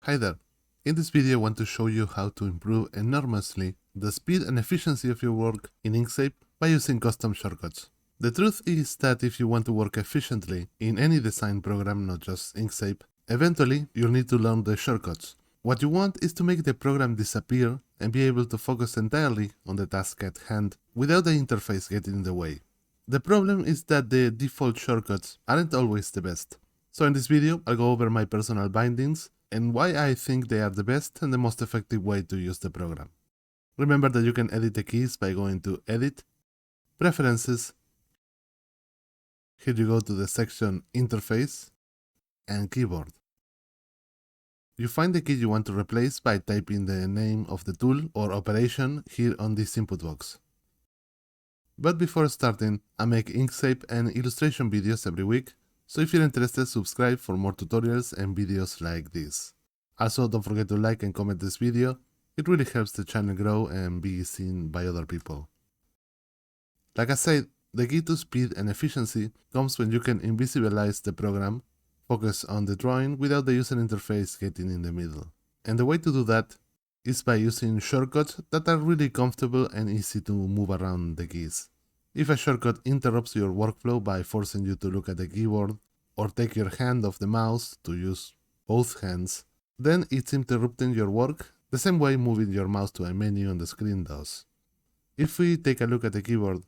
Hi there. In this video I want to show you how to improve enormously the speed and efficiency of your work in Inkscape by using custom shortcuts. The truth is that if you want to work efficiently in any design program, not just Inkscape, eventually you'll need to learn the shortcuts. What you want is to make the program disappear and be able to focus entirely on the task at hand without the interface getting in the way. The problem is that the default shortcuts aren't always the best. So in this video I'll go over my personal bindings and why I think they are the best and the most effective way to use the program. Remember that you can edit the keys by going to Edit, Preferences, here you go to the section Interface, and Keyboard. You find the key you want to replace by typing the name of the tool or operation here on this input box. But before starting, I make Inkscape and illustration videos every week, so if you're interested, subscribe for more tutorials and videos like this. Also, don't forget to like and comment this video, it really helps the channel grow and be seen by other people. Like I said, the key to speed and efficiency comes when you can invisibilize the program, focus on the drawing without the user interface getting in the middle. And the way to do that is by using shortcuts that are really comfortable and easy to move around the keys. If a shortcut interrupts your workflow by forcing you to look at the keyboard or take your hand off the mouse to use both hands, then it's interrupting your work the same way moving your mouse to a menu on the screen does. If we take a look at the keyboard,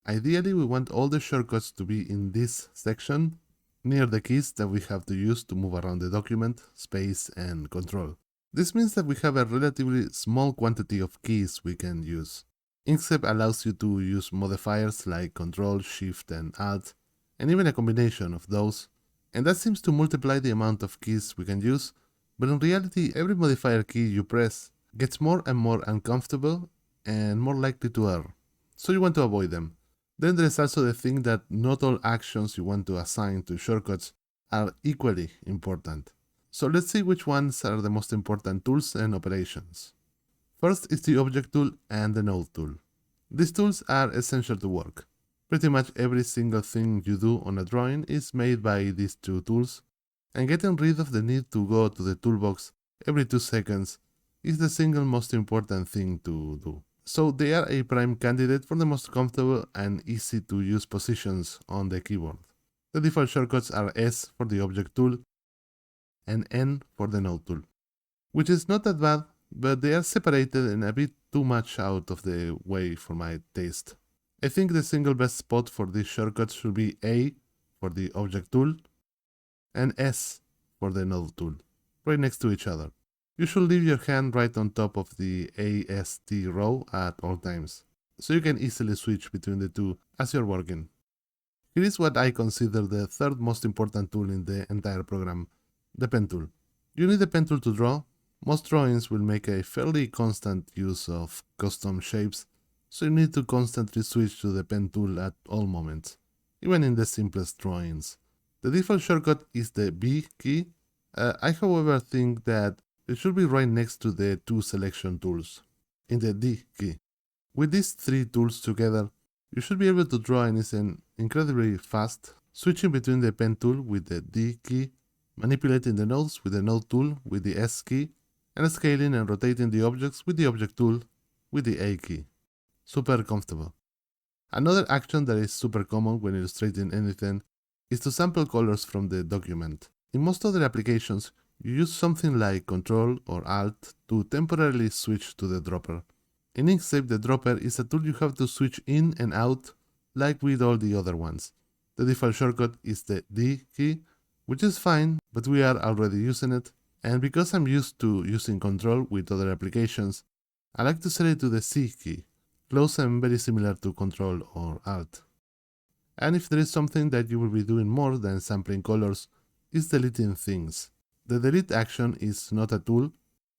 ideally we want all the shortcuts to be in this section near the keys that we have to use to move around the document, space, and control. This means that we have a relatively small quantity of keys we can use. Inkscape allows you to use modifiers like Ctrl, Shift, and Alt, and even a combination of those, and that seems to multiply the amount of keys we can use, but in reality every modifier key you press gets more and more uncomfortable and more likely to err, so you want to avoid them. Then there is also the thing that not all actions you want to assign to shortcuts are equally important. So let's see which ones are the most important tools and operations. First is the Object tool and the Node tool. These tools are essential to work. Pretty much every single thing you do on a drawing is made by these two tools, and getting rid of the need to go to the toolbox every 2 seconds is the single most important thing to do. So they are a prime candidate for the most comfortable and easy to use positions on the keyboard. The default shortcuts are S for the Object tool and N for the Node tool, which is not that bad, but they are separated and a bit too much out of the way for my taste. I think the single best spot for these shortcuts should be A for the Object tool and S for the Node tool, right next to each other. You should leave your hand right on top of the AST row at all times, so you can easily switch between the two as you're working. Here is what I consider the third most important tool in the entire program, the pen tool. You need a pen tool to draw. Most drawings will make a fairly constant use of custom shapes, so you need to constantly switch to the pen tool at all moments, even in the simplest drawings. The default shortcut is the B key. I however think that it should be right next to the two selection tools, in the D key. With these three tools together, you should be able to draw anything incredibly fast, switching between the pen tool with the D key, manipulating the nodes with the Node tool with the S key, and scaling and rotating the objects with the Object tool with the A key. Super comfortable. Another action that is super common when illustrating anything is to sample colors from the document. In most other applications, you use something like Ctrl or Alt to temporarily switch to the dropper. In Inkscape, the dropper is a tool you have to switch in and out like with all the other ones. The default shortcut is the D key, which is fine, but we are already using it, and because I'm used to using Ctrl with other applications, I like to set it to the C key, close and very similar to Ctrl or Alt. And if there is something that you will be doing more than sampling colors, it's deleting things. The delete action is not a tool,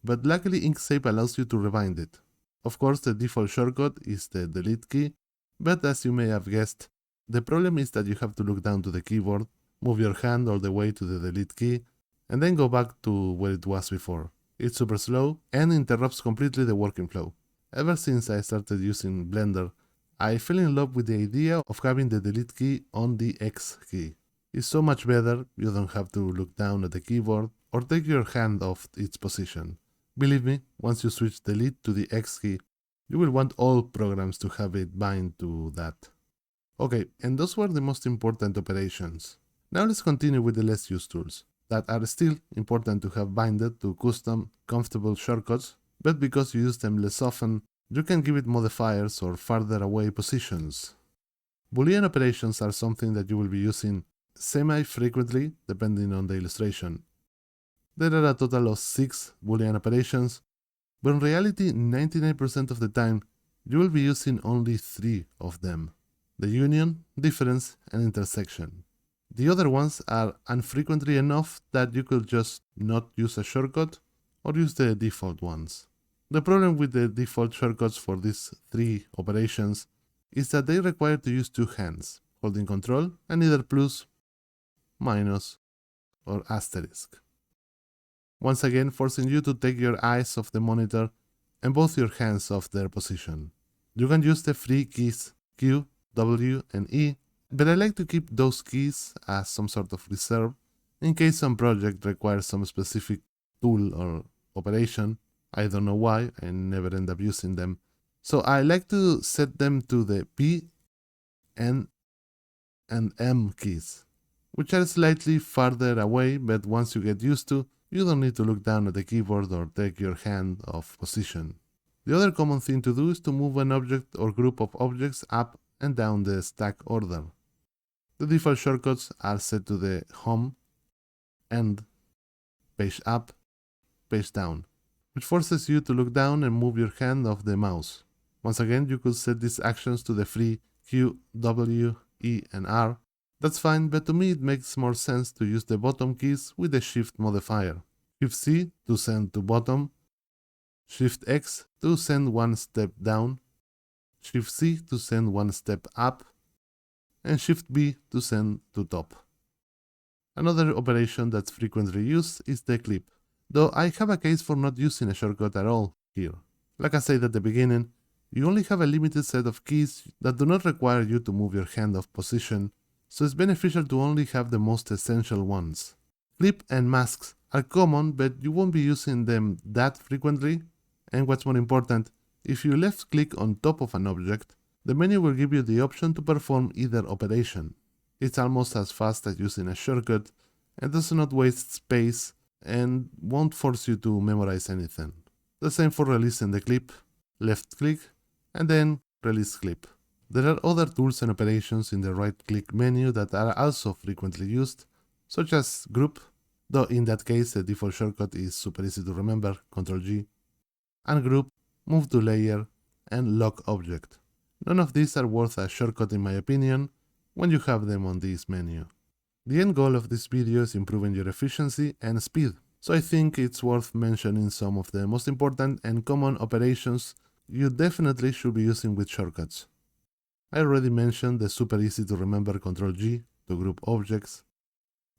but luckily Inkscape allows you to rewind it. Of course, the default shortcut is the delete key, but as you may have guessed, the problem is that you have to look down to the keyboard, move your hand all the way to the delete key, and then go back to where it was before. It's super slow and interrupts completely the working flow. Ever since I started using Blender, I fell in love with the idea of having the delete key on the X key. It's so much better, you don't have to look down at the keyboard or take your hand off its position. Believe me, once you switch delete to the X key, you will want all programs to have it bind to that. Okay, and those were the most important operations. Now let's continue with the less used tools, that are still important to have binded to custom, comfortable shortcuts, but because you use them less often, you can give it modifiers or farther away positions. Boolean operations are something that you will be using semi-frequently depending on the illustration. There are a total of 6 Boolean operations, but in reality 99% of the time you will be using only 3 of them: the union, difference, and intersection. The other ones are infrequently enough that you could just not use a shortcut or use the default ones. The problem with the default shortcuts for these 3 operations is that they require to use 2 hands, holding Control and either plus, minus, or asterisk. Once again, forcing you to take your eyes off the monitor and both your hands off their position. You can use the free keys Q, W, and E, but I like to keep those keys as some sort of reserve in case some project requires some specific tool or operation. I don't know why, I never end up using them. So I like to set them to the P, N, and M keys, which are slightly farther away, but once you get used to, you don't need to look down at the keyboard or take your hand off position. The other common thing to do is to move an object or group of objects up and down the stack order. The default shortcuts are set to the Home, End, Page Up, Page Down, which forces you to look down and move your hand off the mouse. Once again, you could set these actions to the free Q, W, E, and R. That's fine, but to me it makes more sense to use the bottom keys with the Shift modifier. Shift C to send to bottom, Shift X to send one step down, Shift C to send one step up, and Shift B to send to top. Another operation that's frequently used is the clip, though I have a case for not using a shortcut at all here. Like I said at the beginning, you only have a limited set of keys that do not require you to move your hand off position, so it's beneficial to only have the most essential ones. Clip and masks are common, but you won't be using them that frequently, and what's more important, if you left click on top of an object, the menu will give you the option to perform either operation. It's almost as fast as using a shortcut and does not waste space and won't force you to memorize anything. The same for releasing the clip, left click, and then release clip. There are other tools and operations in the right-click menu that are also frequently used, such as Group, though in that case the default shortcut is super easy to remember, Ctrl-G, Ungroup, Move to Layer, and Lock Object. None of these are worth a shortcut in my opinion when you have them on this menu. The end goal of this video is improving your efficiency and speed, so I think it's worth mentioning some of the most important and common operations you definitely should be using with shortcuts. I already mentioned the super easy to remember Ctrl-G to group objects,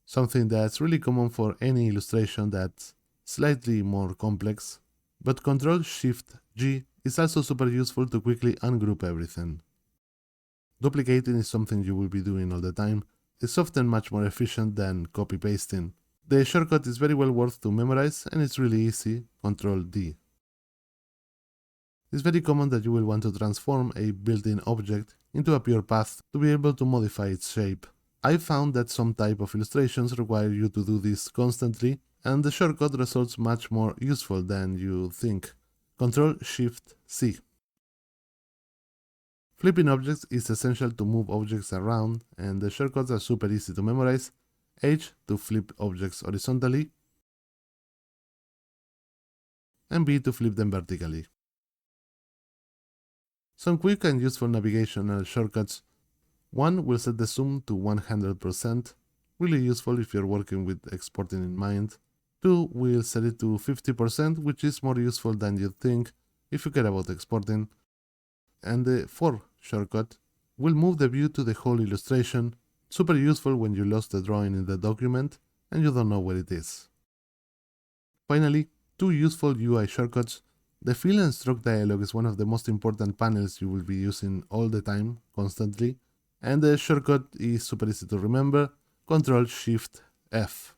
something that's really common for any illustration that's slightly more complex, but Ctrl-Shift-G is also super useful to quickly ungroup everything. Duplicating is something you will be doing all the time. It's often much more efficient than copy-pasting. The shortcut is very well worth to memorize and it's really easy, Ctrl-D. It's very common that you will want to transform a built-in object into a pure path to be able to modify its shape. I found that some type of illustrations require you to do this constantly, and the shortcut results much more useful than you think. Ctrl-Shift-C. Flipping objects is essential to move objects around, and the shortcuts are super easy to memorize. H to flip objects horizontally, and B to flip them vertically. Some quick and useful navigational shortcuts. 1 will set the zoom to 100%, really useful if you're working with exporting in mind. 2 will set it to 50%, which is more useful than you'd think if you care about exporting. And the 4 shortcut will move the view to the whole illustration, super useful when you lost the drawing in the document and you don't know where it is. Finally, 2 useful UI shortcuts. The fill and stroke dialog is one of the most important panels you will be using all the time, constantly, and the shortcut is super easy to remember, Ctrl-Shift-F.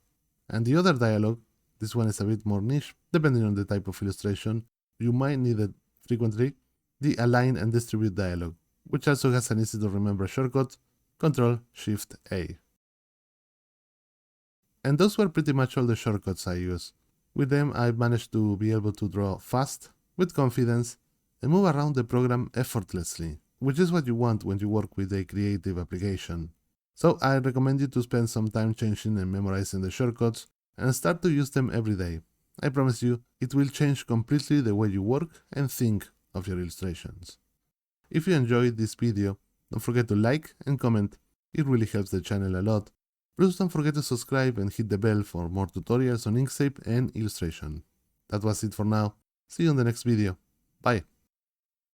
And the other dialog This one is a bit more niche, depending on the type of illustration. You might need it frequently. The Align and Distribute dialog, which also has an easy to remember shortcut, Ctrl-Shift-A. And those were pretty much all the shortcuts I use. With them, I've managed to be able to draw fast, with confidence, and move around the program effortlessly, which is what you want when you work with a creative application. So I recommend you to spend some time changing and memorizing the shortcuts and start to use them every day. I promise you, it will change completely the way you work and think of your illustrations. If you enjoyed this video, don't forget to like and comment. It really helps the channel a lot. Please don't forget to subscribe and hit the bell for more tutorials on Inkscape and illustration. That was it for now. See you in the next video. Bye.